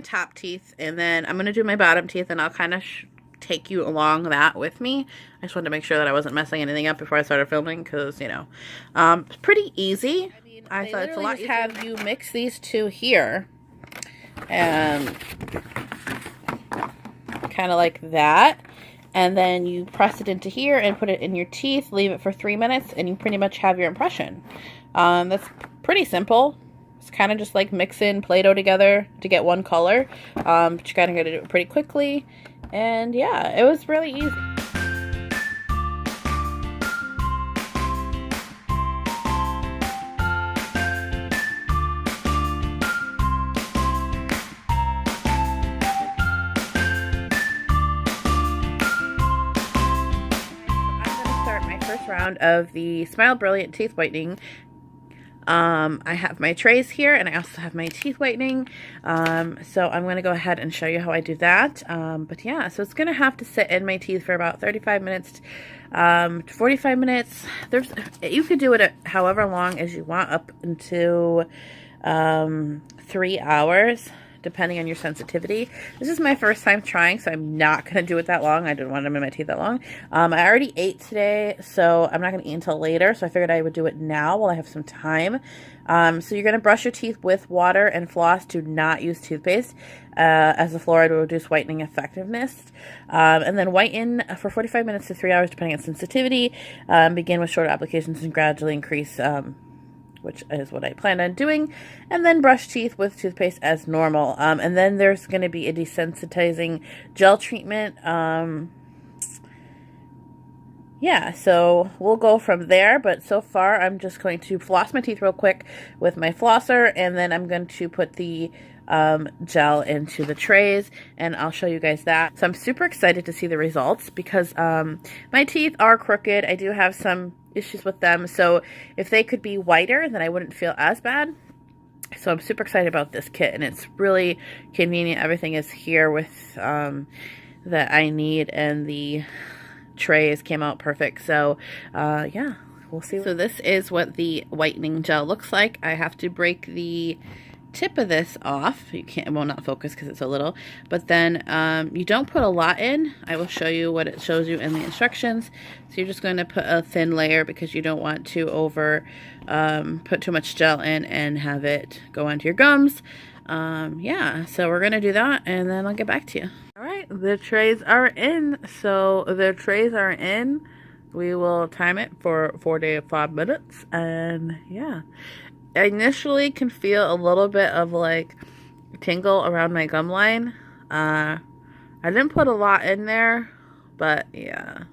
top teeth, and then I'm going to do my bottom teeth, and I'll kind of take you along that with me. I just wanted to make sure that I wasn't messing anything up before I started filming, because, you know, it's pretty easy. I thought it's a lot easier. Have you mix these two here, and kind of like that, and then you press it into here and put it in your teeth, leave it for 3 minutes, and you pretty much have your impression. That's pretty simple. It's kind of just like mixing Play-Doh together to get one color, but you kind of got to do it pretty quickly. And yeah, it was really easy. Round of the SmileBrilliant teeth whitening. I have my trays here, and I also have my teeth whitening, so I'm going to go ahead and show you how I do that. But yeah, so it's going to have to sit in my teeth for about 35 minutes to 45 minutes. You could do it however long as you want, up until 3 hours, depending on your sensitivity. This is my first time trying, so I'm not going to do it that long. I didn't want them in my teeth that long. I already ate today, so I'm not going to eat until later, so I figured I would do it now while I have some time. So you're going to brush your teeth with water and floss. Do not use toothpaste, as the fluoride will reduce whitening effectiveness. And then whiten for 45 minutes to 3 hours, depending on sensitivity. Begin with short applications and gradually increase, which is what I planned on doing, and then brush teeth with toothpaste as normal. And then there's going to be a desensitizing gel treatment. Yeah, so we'll go from there, but so far I'm just going to floss my teeth real quick with my flosser, and then I'm going to put the gel into the trays, and I'll show you guys that. So I'm super excited to see the results, because my teeth are crooked. I do have some issues with them, so if they could be whiter, then I wouldn't feel as bad. So I'm super excited about this kit, and it's really convenient. Everything is here with that I need, and the trays came out perfect. So yeah, we'll see. So this is what the whitening gel looks like. I have to break the tip of this off. You can't, it will not focus because it's so little, but then you don't put a lot in. I will show you what it shows you in the instructions. So you're just going to put a thin layer, because you don't want to put too much gel in and have it go onto your gums. Yeah, so we're gonna do that, and then I'll get back to you. All right, the trays are in. So the trays are in. We will time it for 45 minutes, and yeah, I initially can feel a little bit of like tingle around my gum line. I didn't put a lot in there, but yeah.